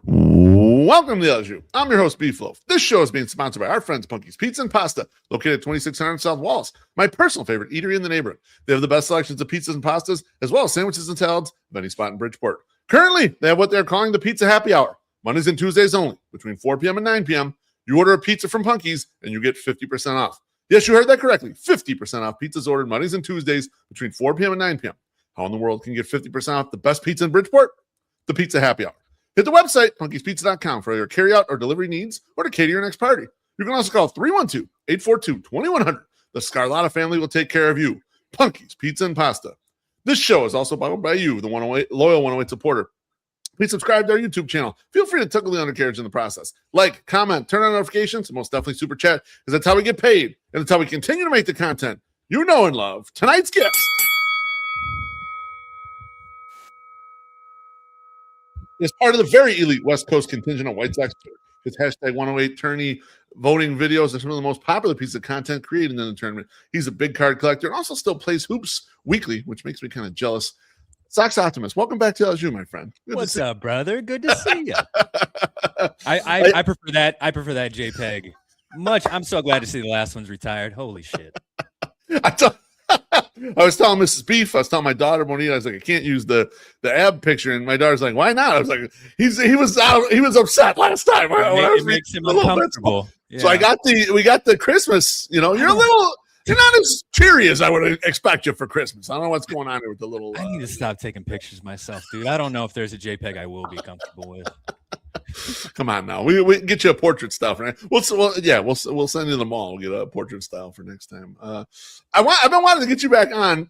Welcome to the Au Jus. I'm your host, Beef Loaf. This show is being sponsored by our friends Punky's Pizza and Pasta, located at 2600 South Walls, my personal favorite eatery in the neighborhood. They have the best selections of pizzas and pastas, as well as sandwiches and salads of any spot in Bridgeport. Currently, they have what they're calling the Pizza Happy Hour, Mondays and Tuesdays only, between 4 p.m. and 9 p.m. You order a pizza from Punky's, and you get 50% off. Yes, you heard that correctly. 50% off pizzas ordered Mondays and Tuesdays between 4 p.m. and 9 p.m. How in the world can you get 50% off the best pizza in Bridgeport? The Pizza Happy Hour. Hit the website, punkyspizza.com, for your carryout or delivery needs or to cater your next party. You can also call 312-842-2100. The Scarlotta family will take care of you. Punky's Pizza and Pasta. This show is also powered by you, the 108, loyal 108 supporter. Please subscribe to our YouTube channel. Feel free to tickle the undercarriage in the process. Like, comment, turn on notifications, and most definitely super chat, because that's how we get paid, and that's how we continue to make the content you know and love. Tonight's guest is part of the very elite West Coast contingent of White Sox. His hashtag 108 tourney voting videos are some of the most popular pieces of content created in the tournament. He's a big card collector and also still plays hoops weekly, which makes me kind of jealous. Sox Optimist, welcome back to Au Jus, my friend. What's up, brother? Good to see you. I prefer that. I prefer that JPEG much. I'm so glad to see the last one's retired. Holy shit. I was telling Mrs. Beef, I was telling my daughter Bonita, I was like, I can't use the ab picture, and my daughter's like, why not? I was like, he was upset last time. It makes him uncomfortable. Yeah. So we got the Christmas. You're not as cheery as I would expect you for Christmas. I don't know what's going on here with the little. I need to stop taking pictures myself, dude. I don't know if there's a JPEG I will be comfortable with. Come on now, we can get you a portrait style for next. We'll send you to the mall. We'll get a portrait style for next time. I've been wanting to get you back on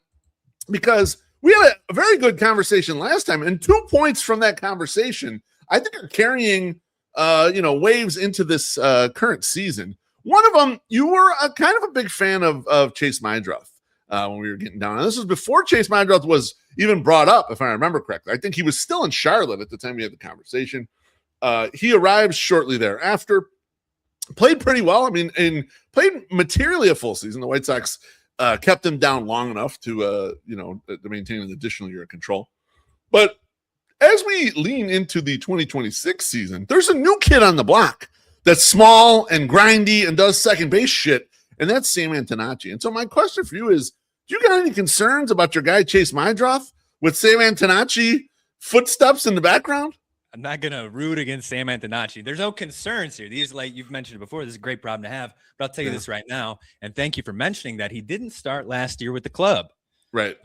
because we had a very good conversation last time, and 2 points from that conversation I think are carrying waves into this current season. One of them, you were kind of a big fan of Chase Meidroth when we were getting down. And this was before Chase Meidroth was even brought up, if I remember correctly. I think he was still in Charlotte at the time we had the conversation. He arrived shortly thereafter, played pretty well. I mean, and played materially a full season. The White Sox kept him down long enough to maintain an additional year of control. But as we lean into the 2026 season, there's a new kid on the block that's small and grindy and does second base shit, and that's Sam Antonacci. And so my question for you is, do you got any concerns about your guy Chase Meidroth with Sam Antonacci footsteps in the background? I'm not going to root against Sam Antonacci. There's no concerns here. These, like you've mentioned before, this is a great problem to have. But I'll tell you this right now, and thank you for mentioning that he didn't start last year with the club. Right.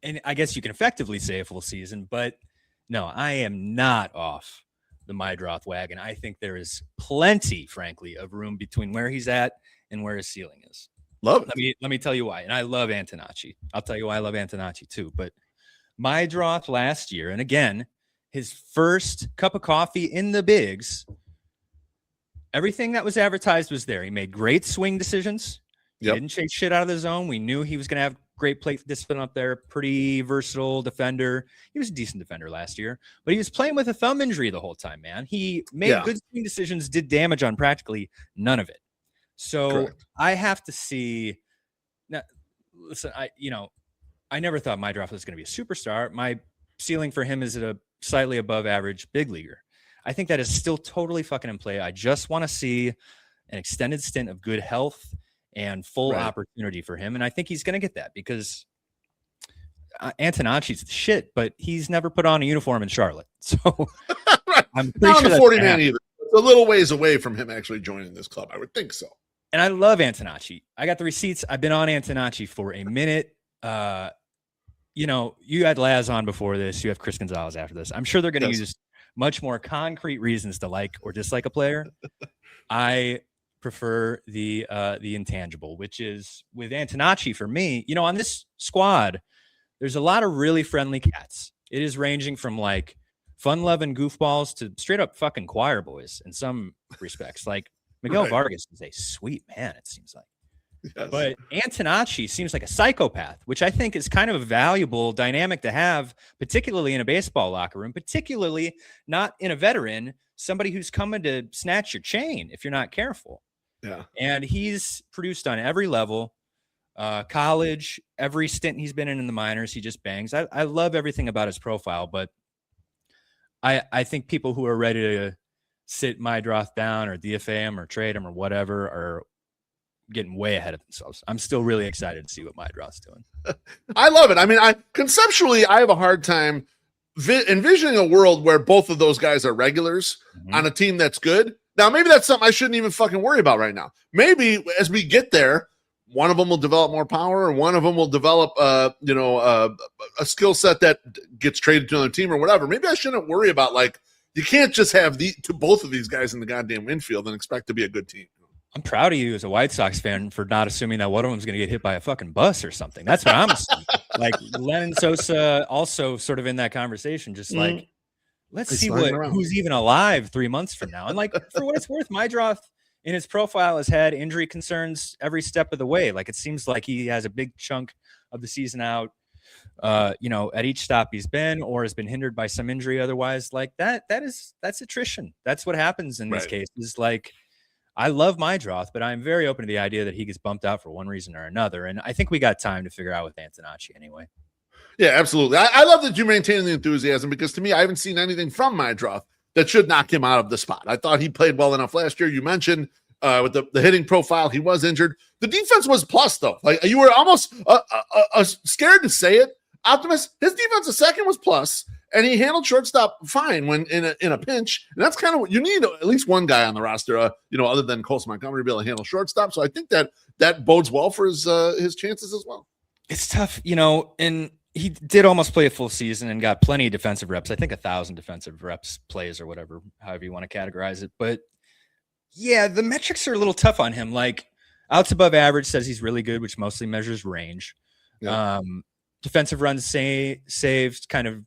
And I guess you can effectively say a full season, but no, I am not off the Meidroth wagon. I think there is plenty, frankly, of room between where he's at and where his ceiling is. Love it. Let me tell you why. And I love Antonacci. I'll tell you why I love Antonacci too. But Meidroth last year, and again, his first cup of coffee in the bigs, everything that was advertised was there. He made great swing decisions. He didn't chase shit out of the zone. We knew he was going to have great plate discipline up there. Pretty versatile defender. He was a decent defender last year, but he was playing with a thumb injury the whole time, man. He made good swing decisions, did damage on practically none of it. So correct. I have to see. Now, listen, I never thought Meidroth was going to be a superstar. My ceiling for him is at a slightly above average big leaguer. I think that is still totally fucking in play. I just want to see an extended stint of good health and full opportunity for him. And I think he's going to get that because Antonacci's the shit, but he's never put on a uniform in Charlotte. So I'm pretty not sure the 40-man either. It's a little ways away from him actually joining this club. I would think so. And I love I got the receipts. I've been on Antonacci for a minute. You had Laz on before this. You have Chris Gonzalez after this. I'm sure they're going to use much more concrete reasons to like or dislike a player. I prefer the intangible, which is with Antonacci for me. On this squad, there's a lot of really friendly cats. It is ranging from like fun-loving goofballs to straight up fucking choir boys in some respects. Like Miguel Vargas is a sweet man, it seems like. Yes. But Antonacci seems like a psychopath, which I think is kind of a valuable dynamic to have, particularly in a baseball locker room, particularly not in a veteran, somebody who's coming to snatch your chain if you're not careful. Yeah. And he's produced on every level, college, every stint he's been in the minors, he just bangs. I love everything about his profile, but I think people who are ready to sit Meidroth down or DFA him or trade him or whatever are getting way ahead of themselves. I'm still really excited to see what Meidroth's doing. I love it. I mean, conceptually, I have a hard time envisioning a world where both of those guys are regulars on a team that's good. Now, maybe that's something I shouldn't even fucking worry about right now. Maybe as we get there, one of them will develop more power, or one of them will develop, a skill set that gets traded to another team or whatever. Maybe I shouldn't worry about, like, you can't just have both of these guys in the goddamn infield and expect to be a good team. I'm proud of you as a White Sox fan for not assuming that one of them's going to get hit by a fucking bus or something. That's what I'm assuming. Like Lennon Sosa also sort of in that conversation, just like, let's see who's even alive 3 months from now. And like, for what it's worth, Meidroth in his profile has had injury concerns every step of the way. Like, it seems like he has a big chunk of the season out, at each stop he's been, or has been hindered by some injury otherwise. Like that's attrition. That's what happens in these cases. Like, I love Meidroth, but I'm very open to the idea that he gets bumped out for one reason or another. And I think we got time to figure out with Antonacci anyway. Yeah, absolutely. I love that you maintain the enthusiasm, because to me, I haven't seen anything from Meidroth that should knock him out of the spot. I thought he played well enough last year. You mentioned with the hitting profile, he was injured. The defense was plus, though. Like, you were almost scared to say it, Optimist. His defensive second was plus, and he handled shortstop fine when in a pinch. And that's kind of what you need, at least one guy on the roster, other than Colson Montgomery, to be able to handle shortstop. So I think that bodes well for his chances as well. It's tough, and he did almost play a full season and got plenty of defensive reps. I think 1,000 defensive reps plays or whatever, however you want to categorize it. But yeah, the metrics are a little tough on him. Like, outs above average says he's really good, which mostly measures range. Yeah. Defensive runs saved kind of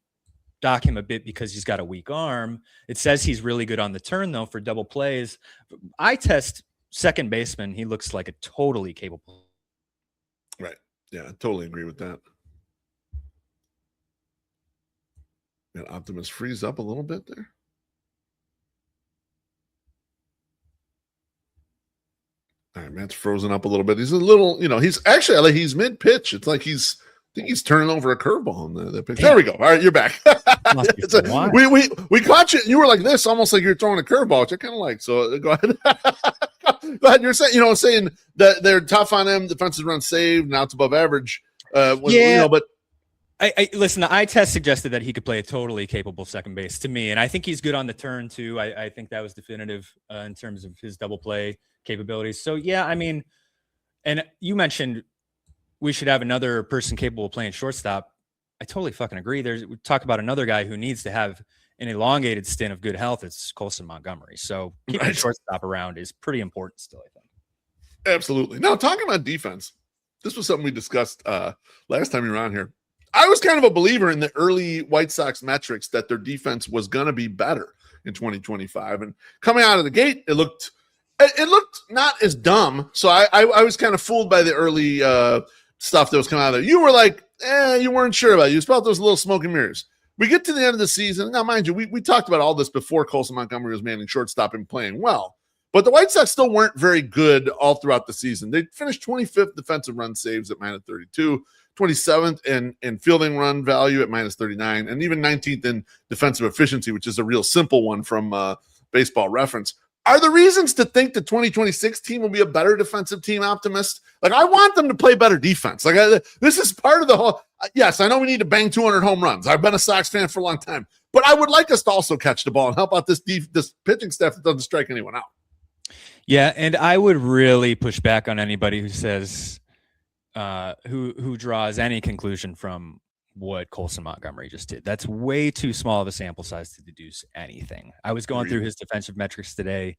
dock him a bit because he's got a weak arm. It says he's really good on the turn, though, for double plays. I test second baseman. He looks like a totally capable. Right. Yeah, I totally agree with that. And Optimus freeze up a little bit there. All right, Matt's frozen up a little bit. He's a little, he's mid pitch. It's like he's turning over a curveball in the pitch. There we go. All right, you're back. We caught you. You were like this, almost like you're throwing a curveball, which I kind of like. So go ahead. Go ahead. You're saying that they're tough on him. Defensive run saved, now it's above average. But I listen. The eye test suggested that he could play a totally capable second base to me, and I think he's good on the turn too. I think that was definitive in terms of his double play capabilities. So yeah, I mean, and you mentioned we should have another person capable of playing shortstop. I totally fucking agree. We talk about another guy who needs to have an elongated stint of good health. It's Colson Montgomery. So keeping a shortstop around is pretty important still, I think. Absolutely. Now, talking about defense, this was something we discussed last time you were on here. I was kind of a believer in the early White Sox metrics that their defense was going to be better in 2025. And coming out of the gate, it looked not as dumb. So I was kind of fooled by the early stuff that was coming out of there. You were like, you weren't sure about it. You felt those little smoke and mirrors. We get to the end of the season. Now, mind you, we talked about all this before Colson Montgomery was manning shortstop and playing well. But the White Sox still weren't very good all throughout the season. They finished 25th defensive run saves at -32, 27th in fielding run value at -39, and even 19th in defensive efficiency, which is a real simple one from Baseball Reference. Are there reasons to think the 2026 team will be a better defensive team, Optimist? Like, I want them to play better defense. Like, this is part of the whole. Yes, I know we need to bang 200 home runs. I've been a Sox fan for a long time, but I would like us to also catch the ball and help out this pitching staff that doesn't strike anyone out. Yeah, and I would really push back on anybody who says who draws any conclusion from what Colson Montgomery just did. That's way too small of a sample size to deduce anything. I was going through his defensive metrics today,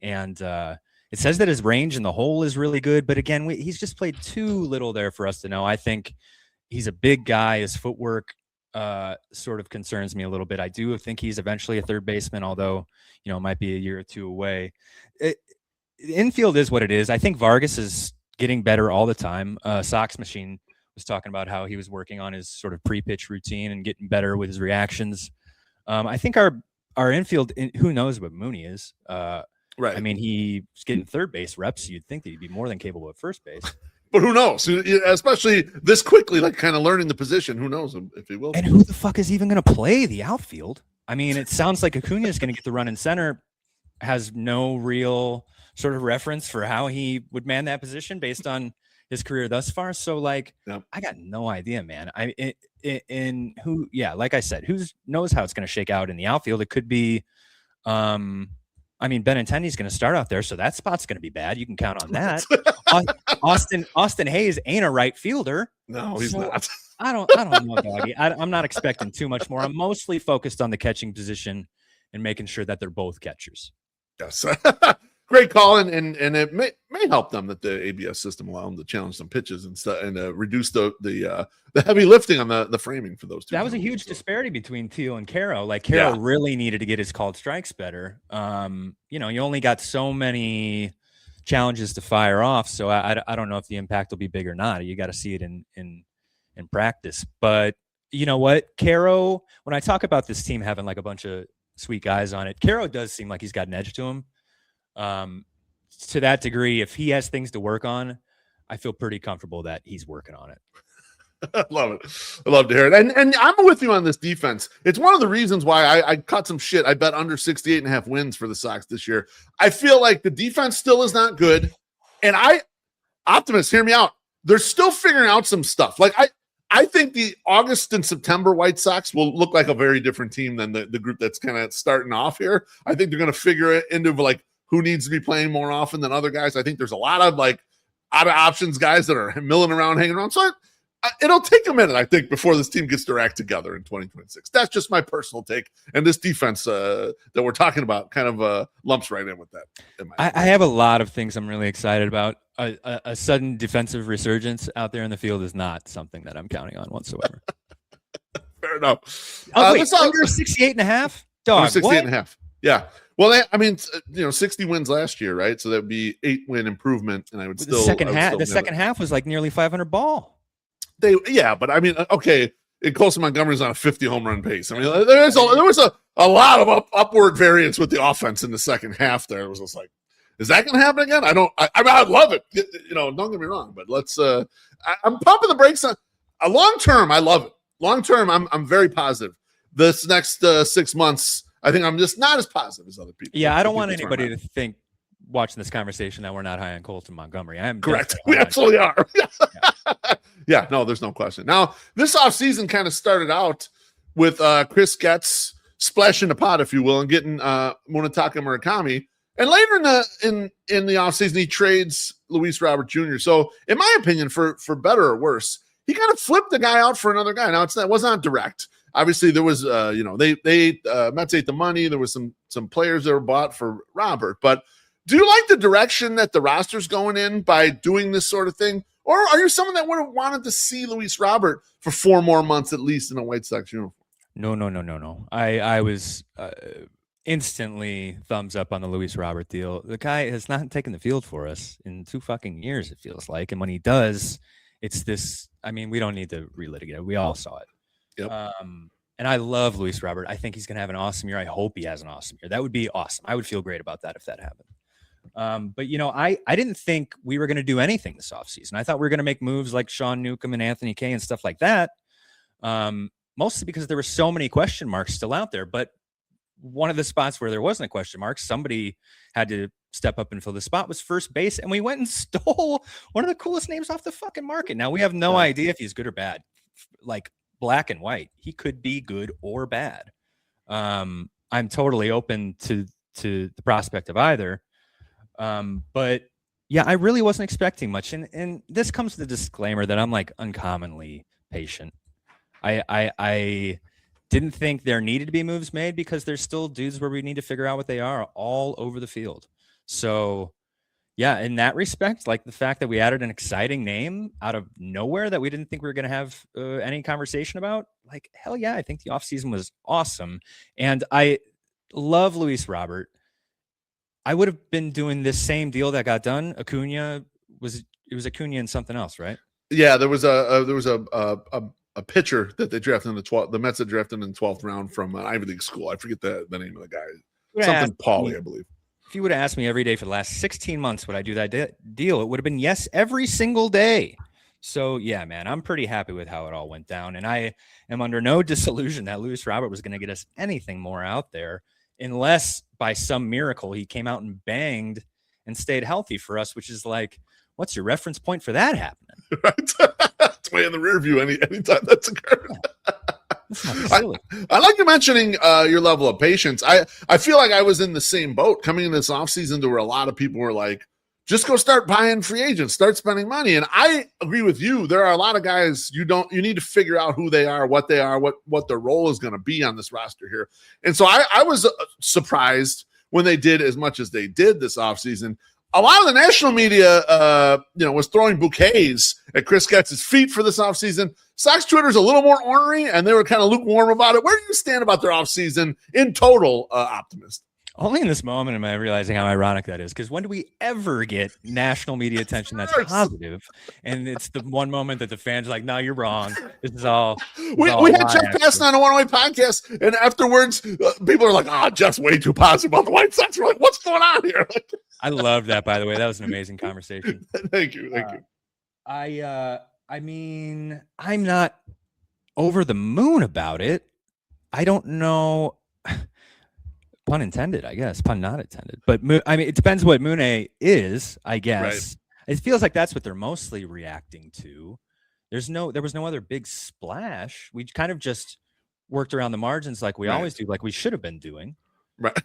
and it says that his range in the hole is really good, but again, he's just played too little there for us to know. I think he's a big guy. His footwork sort of concerns me a little bit. I do think he's eventually a third baseman, although, it might be a year or two away. Infield is what it is. I think Vargas is getting better all the time. Sox Machine was talking about how he was working on his sort of pre-pitch routine and getting better with his reactions. I think our infield, who knows what Mooney is? Right. I mean, he's getting third base reps. You'd think that he'd be more than capable at first base. But who knows? Especially this quickly, like kind of learning the position. Who knows if he will? And who the fuck is even going to play the outfield? I mean, it sounds like Acuna is going to get the run in center, has no real sort of reference for how he would man that position based on his career thus far. So, like, Yep. I got no idea, man. Like I said, who knows how it's going to shake out in the outfield? It could be, I mean, Benintendi's going to start out there, so that spot's going to be bad. You can count on that. Austin Hayes ain't a right fielder. No, he's not. I don't know, Doggy. I'm not expecting too much more. I'm mostly focused on the catching position and making sure that they're both catchers. Yes. Great call, and it may help them that the ABS system allowed them to challenge some pitches and stuff, and reduce the heavy lifting on the framing for those two. That was a huge disparity between Teal and Caro. Like Caro really needed to get his called strikes better. You only got so many challenges to fire off, so I don't know if the impact will be big or not. You got to see it in practice. But you know what, Caro, when I talk about this team having like a bunch of sweet guys on it, Caro does seem like he's got an edge to him. To that degree, if he has things to work on, I feel pretty comfortable that he's working on it. I love it. I love to hear it. And I'm with you on this defense. It's one of the reasons why I caught some shit. I bet under 68.5 wins for the Sox this year. I feel like the defense still is not good. And Optimists, hear me out. They're still figuring out some stuff. Like I think the August and September White Sox will look like a very different team than the group that's kind of starting off here. I think they're going to figure it into like who needs to be playing more often than other guys. I think there's a lot of like out of options guys that are milling around, hanging around. So it'll take a minute, I think, before this team gets their act together in 2026. That's just my personal take. And this defense that we're talking about kind of lumps right in with that. I have a lot of things I'm really excited about. A sudden defensive resurgence out there in the field is not something that I'm counting on whatsoever. Fair enough. Under 68.5? Dog, 68.5. Yeah. Well, 60 wins last year, right? So that'd be 8-win improvement, and I would still the second half was like nearly 500 ball. But I mean, okay, Colson Montgomery's on a 50 home run pace. I mean, there was a lot of upward variance with the offense in the second half. There, it was just like, is that going to happen again? I mean, I'd love it. Don't get me wrong, but let's. I'm pumping the brakes on. Long term, I love it. Long term, I'm very positive. This next 6 months, I think I'm just not as positive as other people. Yeah, I don't want anybody to think watching this conversation that we're not high on Colton Montgomery. I am correct. We absolutely are. Yeah, no, there's no question. Now, this offseason kind of started out with Chris Getz splashing the pot, if you will, and getting Munetaka Murakami. And later in the offseason, he trades Luis Robert Jr. So, in my opinion, for better or worse, he kind of flipped the guy out for another guy. Now, it was not direct. Obviously, there was, they Mets ate the money. There was some players that were bought for Robert. But do you like the direction that the roster's going in by doing this sort of thing? Or are you someone that would have wanted to see Luis Robert for 4 more months at least in a White Sox uniform? No. I was instantly thumbs up on the Luis Robert deal. The guy has not taken the field for us in 2 fucking years, it feels like. And when he does, it's this. I mean, we don't need to relitigate it. We all saw it. Yep. And I love Luis Robert. I think he's going to have an awesome year. I hope he has an awesome year. That would be awesome. I would feel great about that if that happened. But I didn't think we were going to do anything this offseason. I thought we were going to make moves like Sean Newcomb and Anthony Kay and stuff like that. Mostly because there were so many question marks still out there. But one of the spots where there wasn't a question mark, somebody had to step up and fill the spot, was first base. And we went and stole one of the coolest names off the fucking market. Now we have no idea if he's good or bad, like black and white. He could be good or bad. I'm totally open to the prospect of either. But yeah, I really wasn't expecting much. And this comes with the disclaimer that I'm like uncommonly patient. I didn't think there needed to be moves made because there's still dudes where we need to figure out what they are all over the field. So yeah, in that respect, like the fact that we added an exciting name out of nowhere that we didn't think we were going to have any conversation about, like, hell yeah, I think the offseason was awesome. And I love Luis Robert. I would have been doing this same deal that got done. Acuna was Acuna and something else, right? Yeah, there was a pitcher that they drafted in the 12th. The Mets had drafted in the 12th round from an Ivy League school. I forget the name of the guy. Something Pauly, I believe. If you would have asked me every day for the last 16 months would I do that deal, it would have been yes every single day. So yeah, man, I'm pretty happy with how it all went down, and I am under no disillusion that Luis Robert was going to get us anything more out there, unless by some miracle he came out and banged and stayed healthy for us. Which is like, what's your reference point for that happening? Right? It's way in the rear view anytime that's occurred. I like you mentioning your level of patience. I feel like I was in the same boat coming in this offseason to where a lot of people were like, just go start buying free agents, start spending money. And I agree with you. There are a lot of guys you need to figure out who they are, what their role is going to be on this roster here. And so I was surprised when they did as much as they did this offseason. A lot of the national media, was throwing bouquets at Chris Getz's feet for this offseason. Sox Twitter's a little more ornery, and they were kind of lukewarm about it. Where do you stand about their offseason in total, Optimist? Only in this moment am I realizing how ironic that is, because when do we ever get national media attention that's positive? And it's the one moment that the fans are like, no, you're wrong. This is all. We had Jeff Passan on a one-way podcast, and afterwards, people are like, Jeff's way too positive about the White Sox. We're like, what's going on here? I love that, by the way. That was an amazing conversation. Thank you. I mean, I'm not over the moon about it. I don't know. Pun intended, I guess. Pun not intended. But I mean, it depends what Mooney is, I guess. Right. It feels like that's what they're mostly reacting to. There was no other big splash. We kind of just worked around the margins like we always do, like we should have been doing. Right.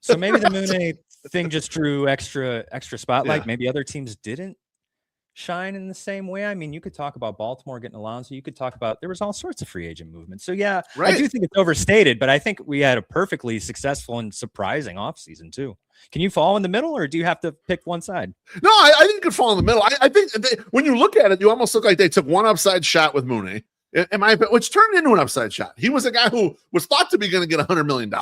So maybe the Mooney thing just drew extra spotlight. Yeah. Maybe other teams didn't shine in the same way. I mean, you could talk about Baltimore getting Alonso. You could talk about, there was all sorts of free agent movement. So yeah, right. I do think it's overstated, but I think we had a perfectly successful and surprising offseason too. Can you fall in the middle, or do you have to pick one side? No, I think you could fall in the middle. I think when you look at it, you almost look like they took one upside shot with Mooney, which turned into an upside shot. He was a guy who was thought to be going to get $100 million.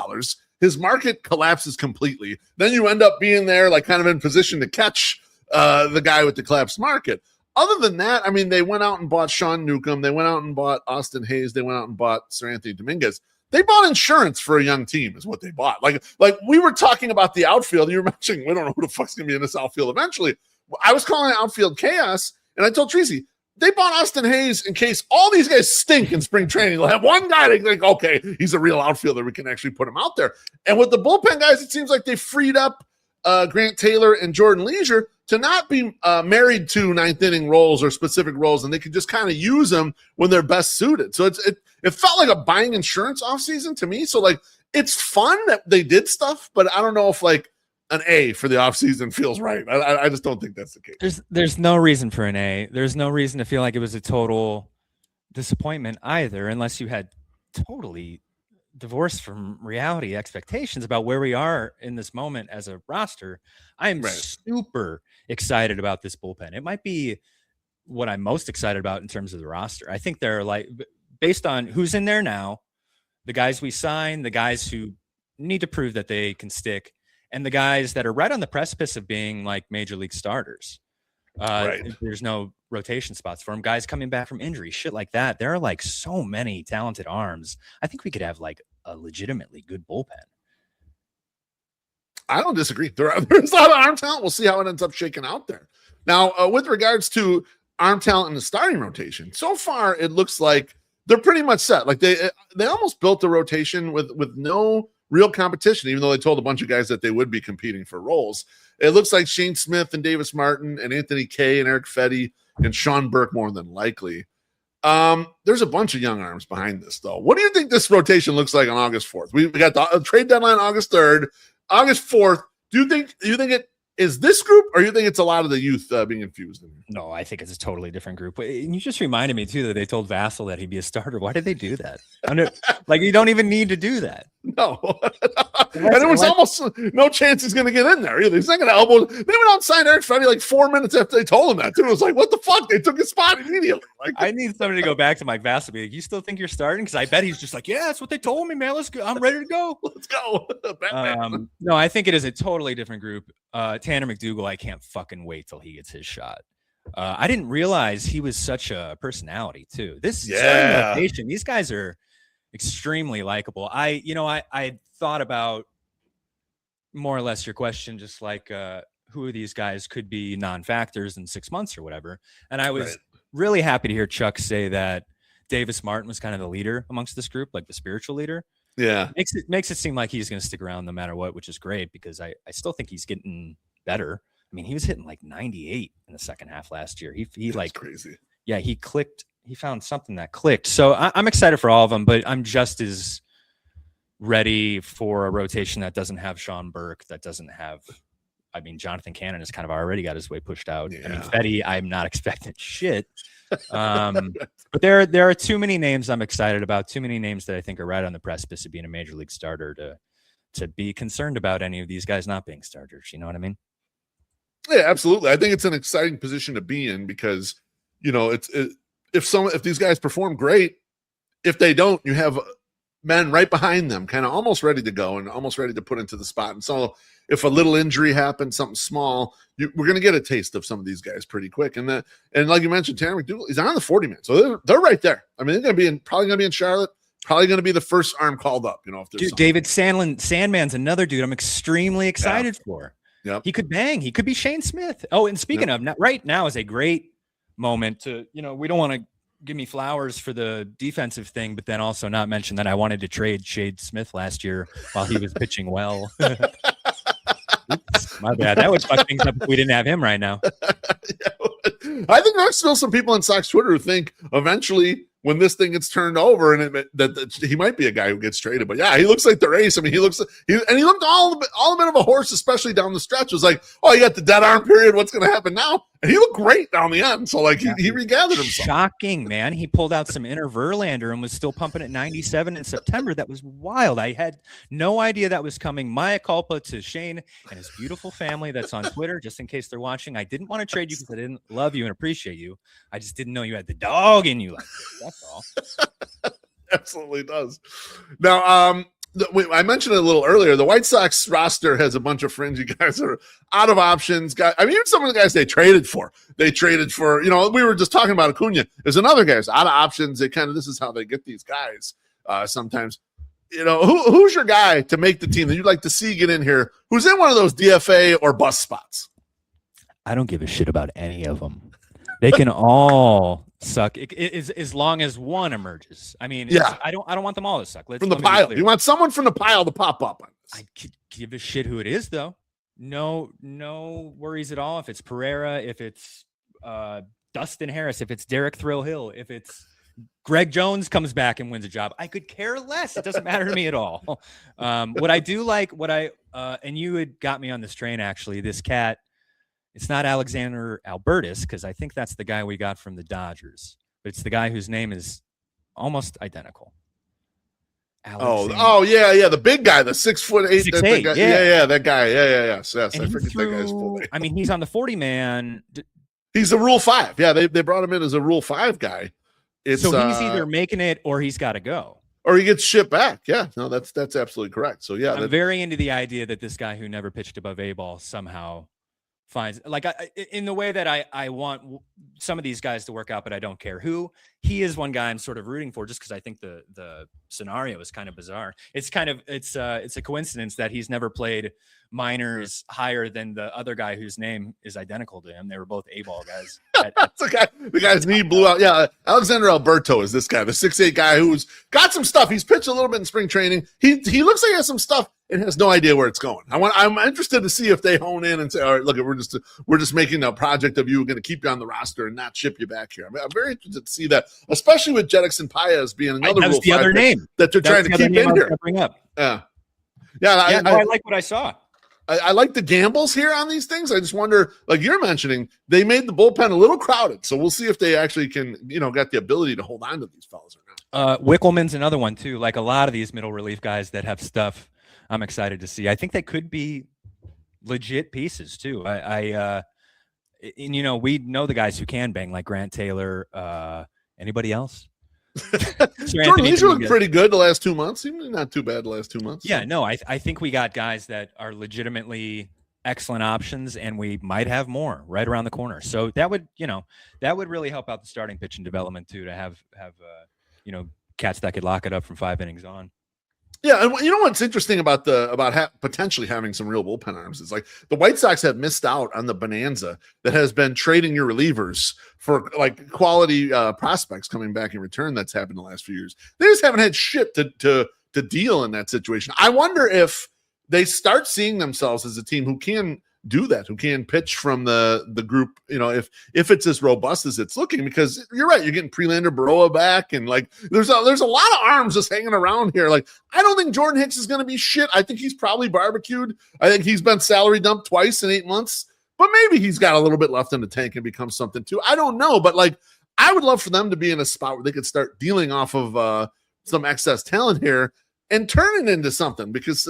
His market collapses completely. Then you end up being there, like kind of in position to catch the guy with the collapsed market. Other than that, I mean, they went out and bought Sean Newcomb. They went out and bought Austin Hayes. They went out and bought Sir Anthony Dominguez. They bought insurance for a young team is what they bought. Like we were talking about the outfield. You were mentioning, we don't know who the fuck's going to be in this outfield eventually. I was calling it outfield chaos, and I told Tracy, they bought Austin Hayes in case all these guys stink in spring training. They'll have one guy they think, okay, he's a real outfielder. We can actually put him out there. And with the bullpen guys, it seems like they freed up Grant Taylor and Jordan Leisure to not be married to ninth inning roles or specific roles, and they could just kind of use them when they're best suited. So it felt like a buying insurance offseason to me. So like it's fun that they did stuff, but I don't know if like an A for the offseason feels right. I just don't think that's the case. There's no reason for an A. There's no reason to feel like it was a total disappointment either, unless you had totally divorced from reality expectations about where we are in this moment as a roster. I am super excited about this bullpen. It might be what I'm most excited about in terms of the roster. I think they're like, based on who's in there now, the guys we signed, the guys who need to prove that they can stick, and the guys that are right on the precipice of being like major league starters. There's no rotation spots for them. Guys coming back from injury, shit like that. There are like so many talented arms. I think we could have like a legitimately good bullpen. I don't disagree. There's a lot of arm talent. We'll see how it ends up shaking out there. Now, with regards to arm talent in the starting rotation, so far it looks like they're pretty much set. Like they almost built the rotation with no real competition, even though they told a bunch of guys that they would be competing for roles. It looks like Shane Smith and Davis Martin and Anthony Kay and Eric Fetty and Sean Burke more than likely. There's a bunch of young arms behind this, though. What do you think this rotation looks like on August 4th? We got the trade deadline August 3rd, August 4th. Do you think it is this group, or you think it's a lot of the youth being infused in here? No, I think it's a totally different group. And you just reminded me too that they told Vassell that he'd be a starter. Why did they do that? Like you don't even need to do that. No, and there was almost no chance he's going to get in there either. He's not going to elbow. They went out and signed Eric Fetty like 4 minutes after they told him that too. It was like, what the fuck? They took his spot immediately. Like, I need somebody to go back to Mike Vassell. Be like, you still think you're starting? Because I bet he's just like, yeah, that's what they told me, man. Let's go. I'm ready to go. Let's go. No, I think it is a totally different group. Tanner McDougal, I can't fucking wait till he gets his shot. I didn't realize he was such a personality too. Rotation, these guys are extremely likable. I thought about more or less your question, just like who of these guys could be non-factors in 6 months or whatever. And I was really happy to hear Chuck say that Davis Martin was kind of the leader amongst this group, like the spiritual leader. Yeah. Makes it seem like he's going to stick around no matter what, which is great because I still think he's getting better. I mean, he was hitting like 98 in the second half last year. He like crazy. Yeah, he clicked. He found something that clicked. So I'm excited for all of them, but I'm just as ready for a rotation that doesn't have Sean Burke, that doesn't have. I mean, Jonathan Cannon has kind of already got his way pushed out. Yeah. I mean, Fetty, I'm not expecting shit. But there are too many names I'm excited about, too many names that I think are right on the precipice of being a major league starter to be concerned about any of these guys not being starters. You know what I mean? Yeah, absolutely. I think it's an exciting position to be in because, if these guys perform great, if they don't, you have men right behind them, kind of almost ready to go and almost ready to put into the spot. And so if a little injury happens, something small, we're going to get a taste of some of these guys pretty quick. And like you mentioned, Tanner McDougal, he's on the 40-man. So they're right there. I mean, they're probably going to be in Charlotte, probably going to be the first arm called up. If there's David Sandman's another dude I'm extremely excited for. Yep. He could bang. He could be Shane Smith. Oh, and speaking of, right now is a great moment to, we don't want to give me flowers for the defensive thing, but then also not mention that I wanted to trade Shade Smith last year while he was pitching well. Oops, my bad. That would fuck things up if we didn't have him right now. I think there's still some people on Sox Twitter who think eventually when this thing gets turned over and that he might be a guy who gets traded. But yeah, he looks like the race. I mean, he looked all a bit of a horse, especially down the stretch. It was like, oh, you got the dead arm period. What's going to happen now? And he looked great down the end. So like he regathered himself. Shocking, man. He pulled out some inner Verlander and was still pumping at 97 in September. That was wild. I had no idea that was coming. Mea culpa to Shane and his beautiful family that's on Twitter, just in case they're watching. I didn't want to trade you because I didn't love you and appreciate you. I just didn't know you had the dog in you like this. That's all. Absolutely does. Now, I mentioned it a little earlier. The White Sox roster has a bunch of fringy guys that are out of options. I mean, even some of the guys they traded for. They traded for, we were just talking about Acuna. There's another guy who's out of options. This is how they get these guys sometimes. Who's your guy to make the team that you'd like to see get in here? Who's in one of those DFA or bust spots? I don't give a shit about any of them. They can all suck as long as one emerges. I mean, I don't want them all to suck. From the pile. You want someone from the pile to pop up on this. I could give a shit who it is, though. No worries at all. If it's Pereira, if it's Dustin Harris, if it's Derek Thrill Hill, if it's Greg Jones comes back and wins a job, I could care less. It doesn't matter to me at all. What I do like, and you had got me on this train, actually, this cat. It's not Alexander Albertus, because I think that's the guy we got from the Dodgers. But it's the guy whose name is almost identical. Oh, yeah. The big guy, the 6'8". 6'8", guy. Yeah, that guy. Yes. I forget that guy's full name. I mean, he's on the 40-man. He's a Rule 5. Yeah, they brought him in as a Rule 5 guy. So he's either making it or he's got to go. Or he gets shipped back. Yeah, no, that's absolutely correct. So, yeah. I'm very into the idea that this guy who never pitched above A ball somehow finds, like, in the way that I want some of these guys to work out, but I don't care who. He is one guy I'm sort of rooting for just because I think the scenario is kind of bizarre. It's a coincidence that he's never played minors higher than the other guy whose name is identical to him. They were both A-ball guys. The guy's knee blew out. Yeah, Alexander Alberto is this guy, the 6'8" guy who's got some stuff. He's pitched a little bit in spring training. He looks like he has some stuff and has no idea where it's going. I'm interested to see if they hone in and say, all right, look, we're just making a project of you. We're going to keep you on the roster and not ship you back here. I'm very interested to see that, especially with Jedrickson Paez being another Rule 5 other name that they're trying to keep in here. Bring up. Yeah. I like what I saw. I like the gambles here on these things. I just wonder, like you're mentioning, they made the bullpen a little crowded. So we'll see if they actually can, got the ability to hold on to these fellas or not. Wickelman's another one too. Like a lot of these middle relief guys that have stuff I'm excited to see. I think they could be legit pieces too. We know the guys who can bang, like Grant Taylor. Anybody else? Jordan Lee's looked pretty good the last 2 months. Even not too bad the last 2 months. Yeah, no, I think we got guys that are legitimately excellent options, and we might have more right around the corner. So that would really help out the starting pitching development too, to have cats that could lock it up from 5 innings on. Yeah, and you know what's interesting about potentially having some real bullpen arms is like the White Sox have missed out on the bonanza that has been trading your relievers for like quality prospects coming back in return. That's happened the last few years. They just haven't had shit to deal in that situation. I wonder if they start seeing themselves as a team who can do that, who can pitch from the group, if it's as robust as it's looking, because you're right, you're getting Prelander, Baroa back, and like there's a lot of arms just hanging around here. Like I don't think Jordan Hicks is going to be shit. I think he's probably barbecued. I think he's been salary dumped twice in 8 months, but maybe he's got a little bit left in the tank and become something too. I don't know, but like I would love for them to be in a spot where they could start dealing off of some excess talent here and turn it into something, because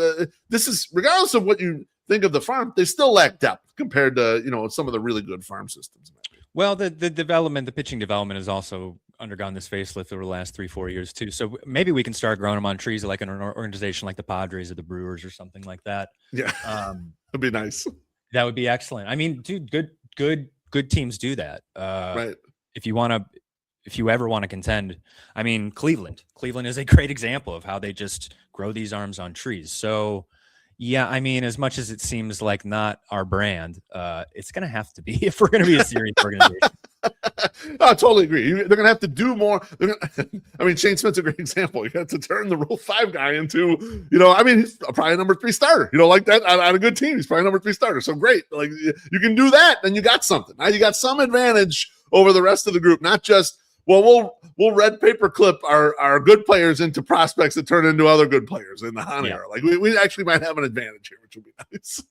this is, regardless of what you think of the farm, they still lack depth compared to some of the really good farm systems. Well, the pitching development has also undergone this facelift over the last 3-4 years too. So maybe we can start growing them on trees like an organization like the Padres or the Brewers or something like that. Yeah, that'd be nice. That would be excellent. I mean, dude, good teams do that. Right. If you ever want to contend, I mean, Cleveland is a great example of how they just grow these arms on trees. So. Yeah, I mean, as much as it seems like not our brand, it's going to have to be if we're going to be a serious organization. I totally agree. They're going to have to do more. I mean, Shane Smith's a great example. You have to turn the Rule 5 guy into, he's probably a number 3 starter. Like that on a good team, he's probably a number 3 starter. So great. Like you can do that, then you got something. Now you got some advantage over the rest of the group, not just, well, we'll red paper clip our good players into prospects that turn into other good players in the Han era. Like we actually might have an advantage here, which will be nice.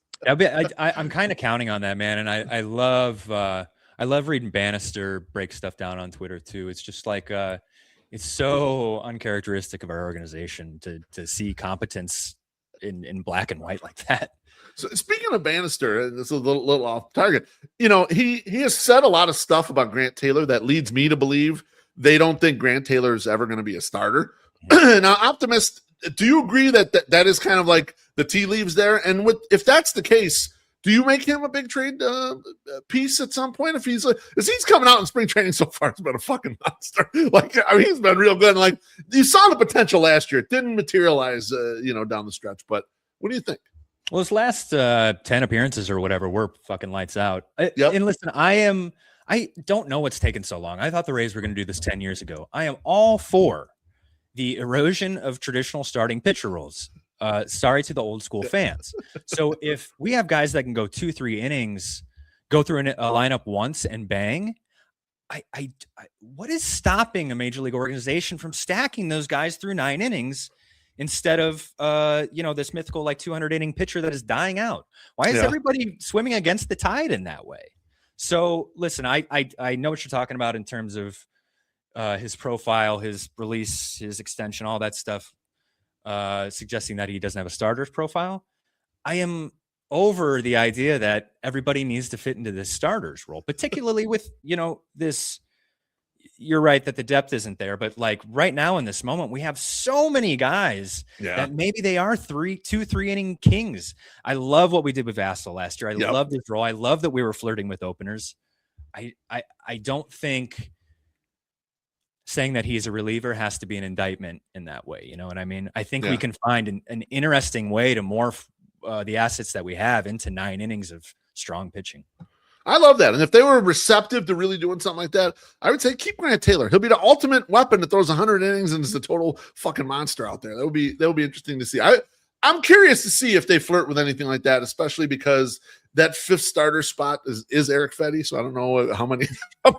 I'm kind of counting on that, man. And I love reading Bannister break stuff down on Twitter too. It's just like it's so uncharacteristic of our organization to see competence in black and white like that. So speaking of Bannister, and this is a little off target, he has said a lot of stuff about Grant Taylor that leads me to believe they don't think Grant Taylor is ever going to be a starter. Now, Optimist, do you agree that is kind of like the tea leaves there? And if that's the case, do you make him a big trade piece at some point? If he's coming out in spring training so far, it's been a fucking monster. Like, I mean, he's been real good. Like, you saw the potential last year. It didn't materialize, down the stretch. But what do you think? Well, his last 10 appearances or whatever were fucking lights out. Yep. And listen, I don't know what's taken so long. I thought the Rays were going to do this 10 years ago. I am all for the erosion of traditional starting pitcher roles. Sorry to the old school fans. So if we have guys that can go 2-3 innings, go through a lineup once and bang, what is stopping a major league organization from stacking those guys through 9 innings instead of this mythical like 200 inning pitcher that is dying out? Why is everybody swimming against the tide in that way? So listen, I know what you're talking about in terms of his profile, his release, his extension, all that stuff, suggesting that he doesn't have a starter's profile. I am over the idea that everybody needs to fit into this starter's role, particularly with, this. You're right that the depth isn't there, but like right now in this moment, we have so many guys that maybe they are 2-3 inning kings. I love what we did with Vassell last year. I love this role. I love that we were flirting with openers. I don't think saying that he's a reliever has to be an indictment in that way. You know what I mean? I think we can find an interesting way to morph the assets that we have into 9 innings of strong pitching. I love that. And if they were receptive to really doing something like that, I would say keep Grant Taylor. He'll be the ultimate weapon that throws 100 innings and is the total fucking monster out there. That would be interesting to see. I'm curious to see if they flirt with anything like that, especially because that 5th starter spot is Eric Fetty. So I don't know how many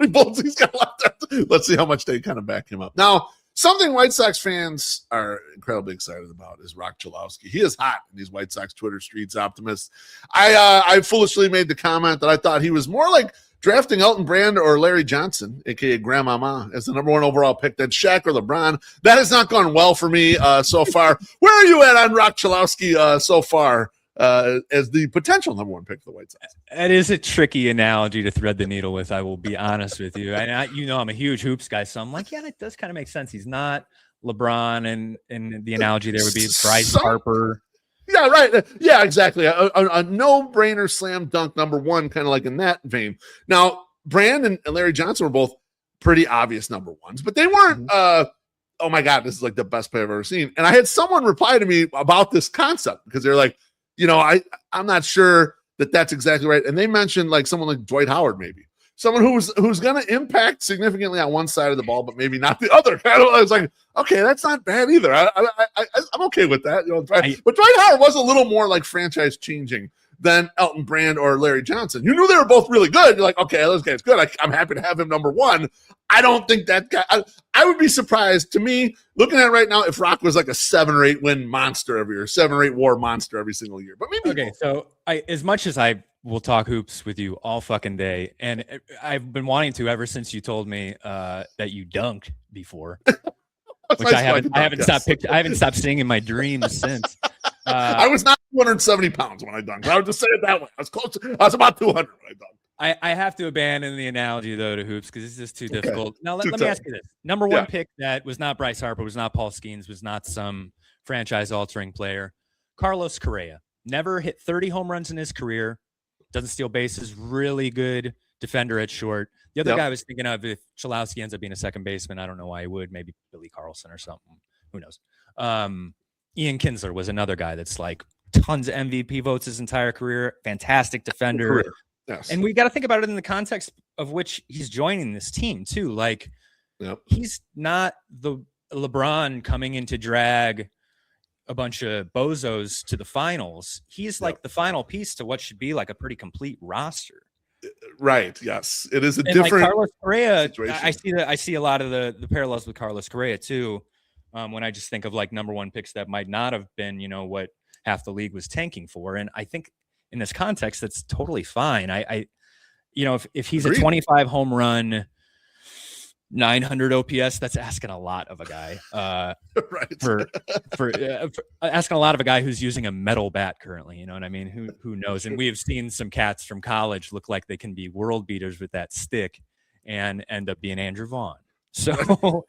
bullets he's got left. Let's see how much they kind of back him up. Now, something White Sox fans are incredibly excited about is Rock Chalowski. He is hot in these White Sox Twitter streets, Optimist. I foolishly made the comment that I thought he was more like drafting Elton Brand or Larry Johnson, a.k.a. Grandmama, as the number 1 overall pick, than Shaq or LeBron. That has not gone well for me so far. Where are you at on Rock Chalowski so far as the potential number 1 pick for the White Sox? It is a tricky analogy to thread the needle with, I will be honest with you. And I'm a huge hoops guy, so I'm like, that does kind of make sense. He's not LeBron, and the analogy there would be Bryce Harper. Yeah, right. Yeah, exactly. A no-brainer slam dunk number 1, kind of like in that vein. Now, Brand and Larry Johnson were both pretty obvious number 1s, but they weren't oh my God, this is like the best play I've ever seen. And I had someone reply to me about this concept because they're like, I'm not sure that that's exactly right. And they mentioned like someone like Dwight Howard, maybe someone who's going to impact significantly on one side of the ball, but maybe not the other. I was like, okay, that's not bad either. I'm okay with that. But Dwight Howard was a little more like franchise changing than Elton Brand or Larry Johnson. You knew they were both really good. You're like, okay, those guys good. I'm happy to have him number one. I don't think that guy. I would be surprised, to me, looking at it right now, if Rock was like a 7 or 8 win monster every year, 7 or 8 WAR monster every single year. But maybe. Okay, so as much as I will talk hoops with you all fucking day, and I've been wanting to ever since you told me that you dunked before, which I haven't stopped seeing in my dreams since. I was not 270 pounds when I dunked. I would just say it that way. I was close. I was about 200 when I dunked. I have to abandon the analogy, though, to hoops because it's just too difficult. Now, let me ask you this. Number one pick that was not Bryce Harper, was not Paul Skeens, was not some franchise-altering player. Carlos Correa. Never hit 30 home runs in his career. Doesn't steal bases. Really good defender at short. The other guy I was thinking of, if Chalowski ends up being a second baseman, I don't know why he would. Maybe Billy Carlson or something. Who knows? Ian Kinsler was another guy that's like tons of MVP votes his entire career. Fantastic defender. Yes. And we got to think about it in the context of which he's joining this team too. Like he's not the LeBron coming in to drag a bunch of bozos to the finals. He's like the final piece to what should be like a pretty complete roster. Right. Yes. It is a different like Carlos Correa. Situation. I see a lot of the parallels with Carlos Correa too. When I just think of like number one picks that might not have been, what half the league was tanking for. And I think in this context, that's totally fine. If he's a 25 home run, 900 OPS, that's asking a lot of a guy. Right. For asking a lot of a guy who's using a metal bat currently. You know what I mean? Who knows? And we have seen some cats from college look like they can be world beaters with that stick and end up being Andrew Vaughn. So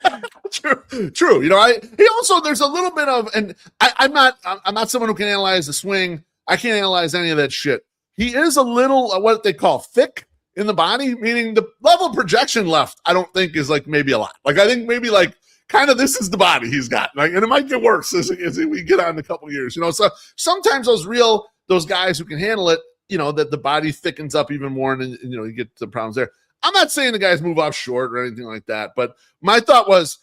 true. He also, there's a little bit of, and I'm not someone who can analyze the swing. I can't analyze any of that shit. He is a little what they call thick in the body, meaning the level of projection left, I don't think is like maybe a lot. Like I think maybe like kind of this is the body he's got. Like, and it might get worse as we get on in a couple of years. So sometimes those guys who can handle it, that the body thickens up even more, and you get the problems there. I'm not saying the guys move off short or anything like that, but my thought was,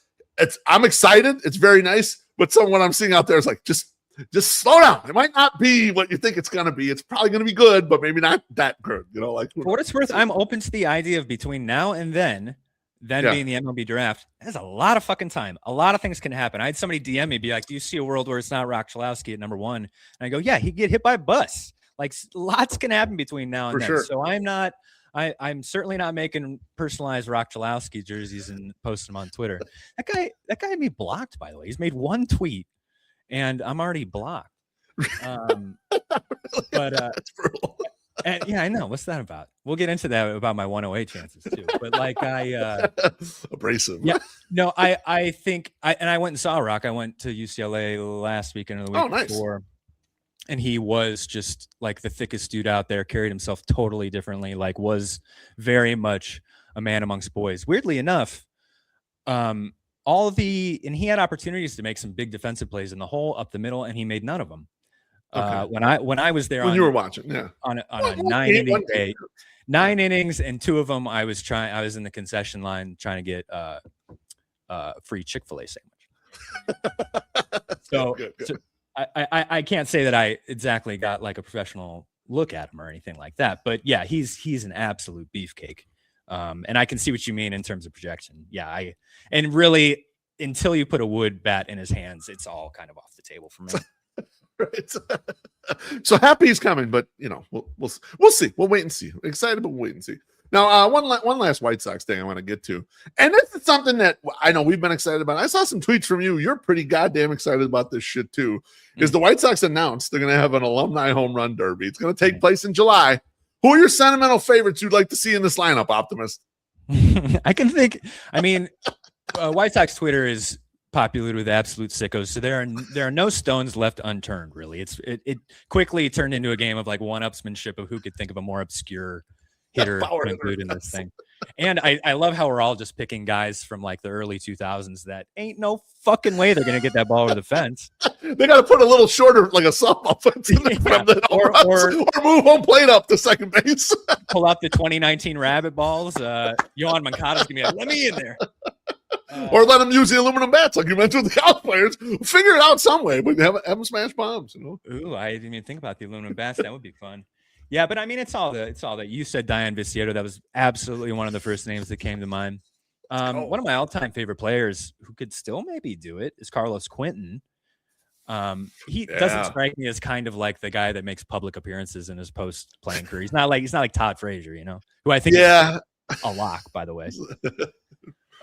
I'm excited. It's very nice, but what I'm seeing out there is like, just slow down. It might not be what you think it's going to be. It's probably going to be good, but maybe not that good. Like for what it's worth, I'm open to the idea of between now and then being the MLB draft. There's a lot of fucking time. A lot of things can happen. I had somebody DM me, be like, "Do you see a world where it's not Rock Chalowski at number one?" And I go, "Yeah, he'd get hit by a bus." Like lots can happen between now and then. Sure. So I'm certainly not making personalized Rock Chalowski jerseys and posting them on Twitter. That guy had me blocked, by the way. He's made one tweet and I'm already blocked. But that's brutal. And yeah, I know. What's that about? We'll get into that about my 108 chances too. But like abrasive. Yeah. No, I think I went and saw Rock. I went to UCLA last weekend or the week before. And he was just like the thickest dude out there, carried himself totally differently, like was very much a man amongst boys. Weirdly enough, and he had opportunities to make some big defensive plays in the hole, up the middle, and he made none of them. When I was there, when you were watching, on a 9 innings, and 2 of them I was in the concession line trying to get free Chick-fil-A sandwich. So. Good. So I can't say that I exactly got like a professional look at him or anything like that, but yeah, he's an absolute beefcake. And I can see what you mean in terms of projection. Yeah. And really until you put a wood bat in his hands, it's all kind of off the table for me. Right. So happy he's coming, but we'll see. We'll wait and see. Excited, but we'll wait and see. Now, one last White Sox thing I want to get to, and this is something that I know we've been excited about. I saw some tweets from you. You're pretty goddamn excited about this shit too. Is the White Sox announced they're going to have an alumni home run derby? It's going to take place in July. Who are your sentimental favorites you'd like to see in this lineup, Optimist? I can think. I mean, White Sox Twitter is populated with absolute sickos, so there are no stones left unturned. Really, it quickly turned into a game of like one-upsmanship of who could think of a more obscure hitter to include in this thing. And I love how we're all just picking guys from like the early 2000s that ain't no fucking way they're going to get that ball over the fence. They got to put a little shorter, like a softball fence in there from the or move home plate up to second base. Pull out the 2019 rabbit balls. Yohan Moncada's going to be like, let me in there. Or let them use the aluminum bats like you mentioned with the college players. Figure it out some way, but have them smash bombs. Ooh, I didn't even think about the aluminum bats. That would be fun. Yeah, but I mean, it's all that you said. Diane Viciedo, that was absolutely one of the first names that came to mind. One of my all-time favorite players who could still maybe do it is Carlos Quentin. He doesn't strike me as kind of like the guy that makes public appearances in his post-playing career. He's not like Todd Frazier, who I think is a lock, by the way.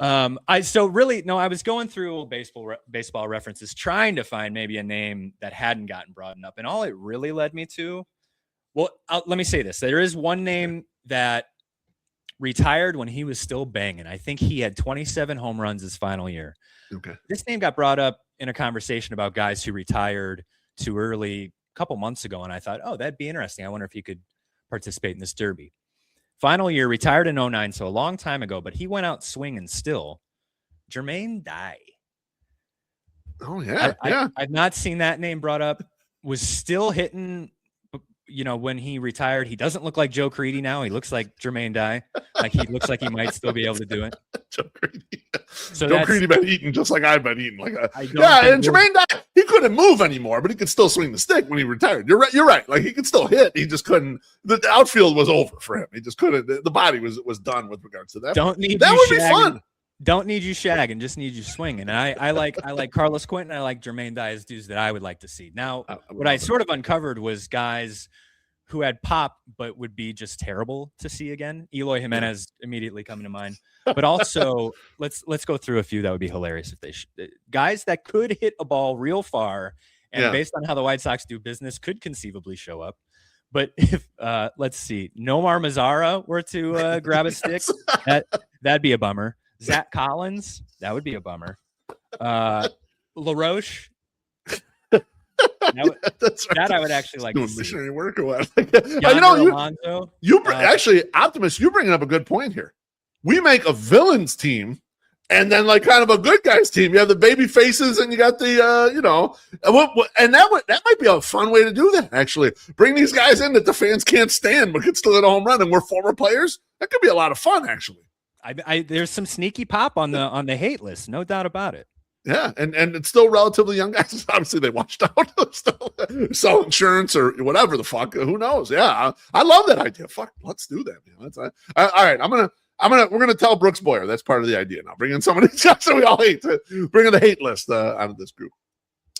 I was going through old baseball references, trying to find maybe a name that hadn't gotten brought up, and all it really led me to. Well, let me say this: there is one name that retired when he was still banging. I think he had 27 home runs his final year. Okay, this name got brought up in a conversation about guys who retired too early a couple months ago, and I thought, oh, that'd be interesting. I wonder if he could participate in this derby. Final year, retired in 2009, so a long time ago, but he went out swinging still. Jermaine Dye. Oh, yeah. I've not seen that name brought up. Was still hitting, when he retired. He doesn't look like Joe Creedy now. He looks like Jermaine Dye. Like he looks like he might still be able to do it. Joe Creedy. So Joe Creedy been eating just like I've been eating. And Jermaine Dye, he couldn't move anymore, but he could still swing the stick when he retired. You're right. Like he could still hit. He just couldn't. The outfield was over for him. He just couldn't. The body was done with regards to that. That would be fun. Don't need you shagging, just need you swinging. And I like Carlos Quentin. I like Jermaine Dye as dudes that I would like to see. Now, what I sort of uncovered was guys who had pop but would be just terrible to see again. Eloy Jimenez immediately coming to mind. But also, let's go through a few that would be hilarious if they guys that could hit a ball real far and based on how the White Sox do business could conceivably show up. But if let's see, Nomar Mazara were to grab a stick, that'd be a bummer. Zach Collins, that would be a bummer. LaRoche. That's right. That I would actually like doing to see. Missionary work or what? Actually, Optimist, you bringing up a good point here. We make a villains team and then like kind of a good guys team. You have the baby faces and you got the, and that might be a fun way to do that. Actually, bring these guys in that the fans can't stand but could still hit a home run and we're former players. That could be a lot of fun, actually. There's some sneaky pop on the hate list, no doubt about it. Yeah, and it's still relatively young guys. Obviously, they washed out, still sell insurance or whatever the fuck. Who knows? Yeah, I love that idea. Fuck, let's do that. Man. All right. We're gonna tell Brooks Boyer that's part of the idea now. Bring in some of these guys that we all hate. Bring in the hate list out of this group.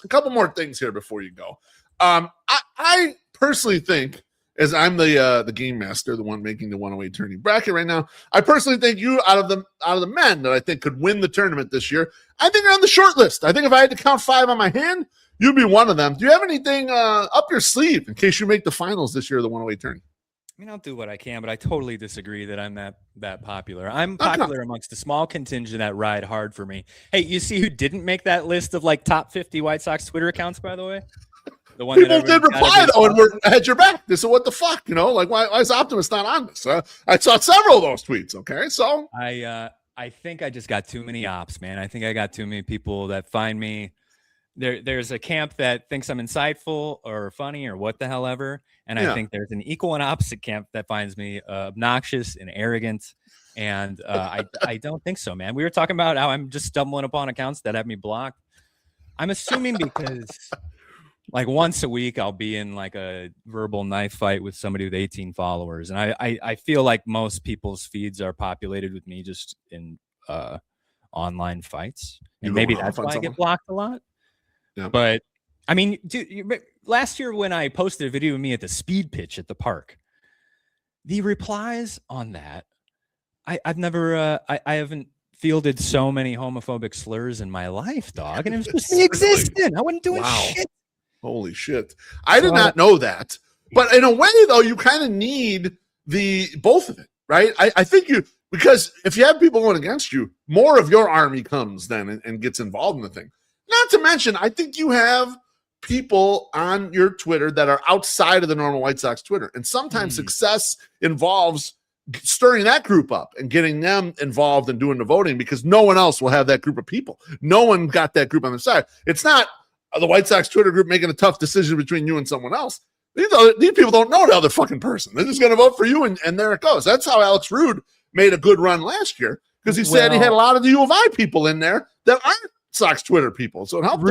A couple more things here before you go. I personally think, as I'm the game master, the one making the 108 tourney bracket right now, I personally think you out of the men that I think could win the tournament this year, I think you're on the short list. I think if I had to count 5 on my hand, you'd be one of them. Do you have anything up your sleeve in case you make the finals this year of the 108 tourney? I mean, I'll do what I can, but I totally disagree that I'm that popular. I'm popular amongst a small contingent that ride hard for me. Hey, you see who didn't make that list of like top 50 White Sox Twitter accounts, by the way? The one people did reply though, and we're had your back. They said, "What the fuck?" Why is Optimist not on this? I saw several of those tweets. Okay, so I think I just got too many ops, man. I think I got too many people that find me. There's a camp that thinks I'm insightful or funny or what the hell ever, and I think there's an equal and opposite camp that finds me obnoxious and arrogant. And I don't think so, man. We were talking about how I'm just stumbling upon accounts that have me blocked. I'm assuming because. Like once a week, I'll be in like a verbal knife fight with somebody with 18 followers. And I feel like most people's feeds are populated with me just in online fights. And maybe that's why I get blocked a lot. Yeah. But I mean, dude, last year when I posted a video of me at the speed pitch at the park, the replies on that, I've never, I haven't fielded so many homophobic slurs in my life, dog. And it was just me existing. I wasn't doing shit. Holy shit. I did not know that. But in a way, though, you kind of need both of it, right? I think because if you have people going against you, more of your army comes then and gets involved in the thing. Not to mention, I think you have people on your Twitter that are outside of the normal White Sox Twitter. And sometimes success involves stirring that group up and getting them involved in doing the voting, because no one else will have that group of people. No one got that group on their side. It's not the White Sox Twitter group making a tough decision between you and someone else. These people don't know the other fucking person. They're just going to vote for you, and there it goes. That's how Alex Rude made a good run last year, because he said he had a lot of the U of I people in there that aren't Sox Twitter people. So it helped.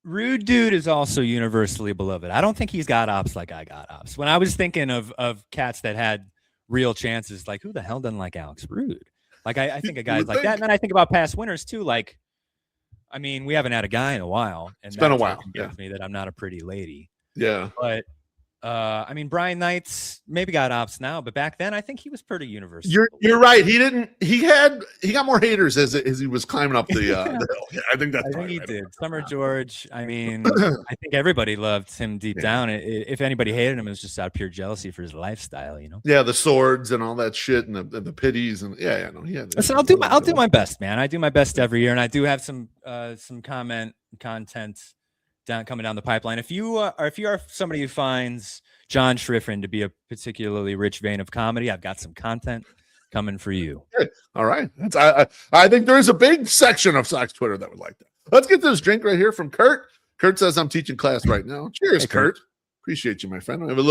Rude dude is also universally beloved. I don't think he's got ops like I got ops. When I was thinking of cats that had real chances, like, who the hell doesn't like Alex Rude? Like, I think of guys like that. And then I think about past winners too. Like, I mean, we haven't had a guy in a while. And it's been a while. Yeah. Me that I'm not a pretty lady. Yeah. But I mean, Brian Knight's maybe got ops now, but back then I think he was pretty universal. You're right. He got more haters as he was climbing up the hill. Yeah, I think he did. Summer George. I mean, I think everybody loved him deep down. If anybody hated him, it was just out of pure jealousy for his lifestyle, you know. Yeah, the swords and all that shit, and the pities, and no, he had. Listen, I'll do my best, man. I do my best every year, and I do have some content coming down the pipeline. If you are somebody who finds John Schriffrin to be a particularly rich vein of comedy, I've got some content coming for you. Okay. All right. I think there is a big section of Sox Twitter that would like that. Let's get this drink right here from Kurt. Kurt says, I'm teaching class right now. Cheers, hey, Kurt. Appreciate you, my friend. I'm gonna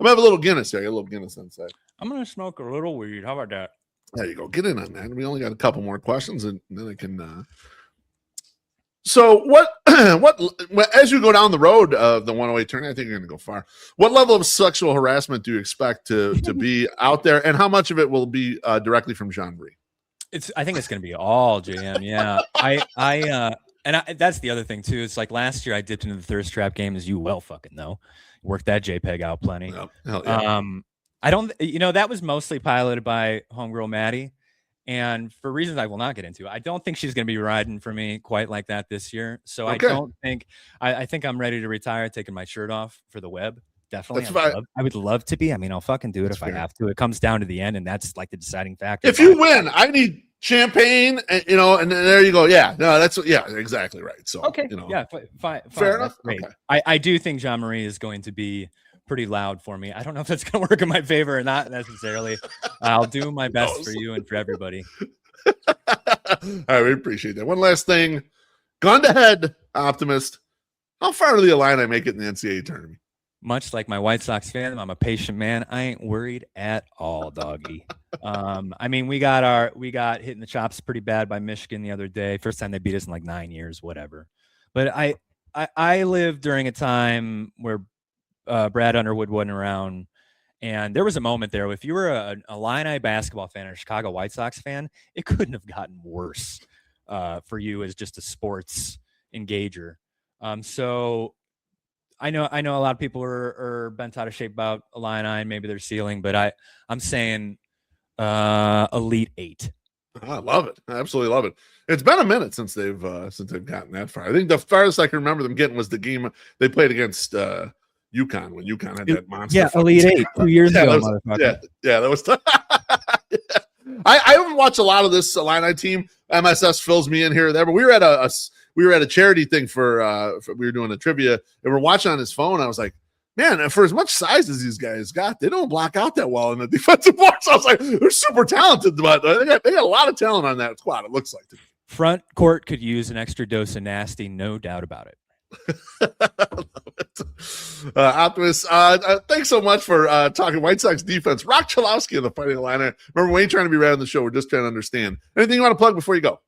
have a little Guinness here. I got a little Guinness inside. I'm gonna smoke a little weed. How about that? There you go. Get in on that. We only got a couple more questions, and then I can. So what as you go down the road of the 108 tournament, I think you're going to go far. What level of sexual harassment do you expect to be out there, and how much of it will be directly from Jean-Marie? I think it's going to be all JM. Yeah. That's the other thing too. It's like last year I dipped into the thirst trap game, as you well fucking know. Worked that JPEG out plenty. Yep. Hell yeah. I don't, that was mostly piloted by homegirl Maddie. And for reasons I will not get into, I don't think she's going to be riding for me quite like that this year. So okay. I think I'm ready to retire, taking my shirt off for the web. Definitely. I would love to be. I mean, I'll fucking do it if I have to. It comes down to the end, and that's like the deciding factor. If you win, I need champagne, and and then there you go. Yeah, no, exactly right. So okay, yeah, fine. Fair enough. Okay. I do think Jean-Marie is going to be pretty loud for me. I don't know if that's going to work in my favor or not necessarily. I'll do my best for you and for everybody. All right, we appreciate that. One last thing. Gun to head, Optimist. How far to the Illini make it in the NCAA tournament? Much like my White Sox fan, I'm a patient man. I ain't worried at all, doggy. I mean, we got hit in the chops pretty bad by Michigan the other day. First time they beat us in like 9 years, whatever. But I lived during a time where Brad Underwood wasn't around, and there was a moment there. If you were a Illini basketball fan or a Chicago White Sox fan, it couldn't have gotten worse for you as just a sports engager. So I know a lot of people are bent out of shape about Illini and maybe their ceiling, but I'm saying Elite 8. I love it. I absolutely love it. It's been a minute since they've gotten that far. I think the farthest I can remember them getting was the game they played against UConn, when UConn had that monster. Yeah, Elite 8 2 years ago. That was tough. I haven't watched a lot of this Illini team. MSS fills me in here or there, but we were at a charity thing for we were doing a trivia, and we're watching on his phone. I was like, man, for as much size as these guys got, they don't block out that well in the defensive box. I was like, they're super talented, but they got a lot of talent on that squad, it looks like to me. Front court could use an extra dose of nasty, no doubt about it. Optimist, thanks so much for talking White Sox defense. Rock Chalowski in the Fighting Illini. Remember, we ain't trying to be right on the show. We're just trying to understand. Anything you want to plug before you go?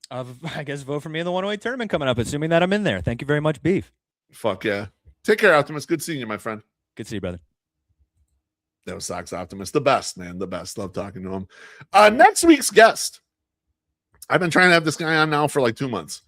I guess vote for me in the 108 tournament coming up, assuming that I'm in there. Thank you very much, Beef. Fuck yeah. Take care, Optimist. Good seeing you, my friend. Good to see you, brother. That was Sox Optimist. The best, man. The best. Love talking to him. Next week's guest, I've been trying to have this guy on now for like 2 months,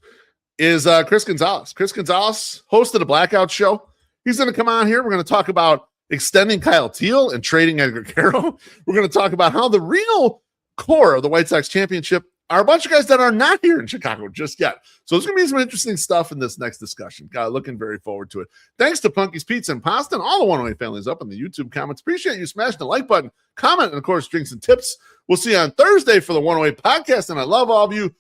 is Chris Gonzalez. Chris Gonzalez hosted a Blackout show. He's going to come on here. We're going to talk about extending Kyle Teal and trading Edgar Carroll. We're going to talk about how the real core of the White Sox championship are a bunch of guys that are not here in Chicago just yet. So there's going to be some interesting stuff in this next discussion. Looking very forward to it. Thanks to Punky's Pizza and Pasta and all the 108 families up in the YouTube comments. Appreciate you smashing the like button, comment, and of course, drinks and tips. We'll see you on Thursday for the 108 podcast, and I love all of you.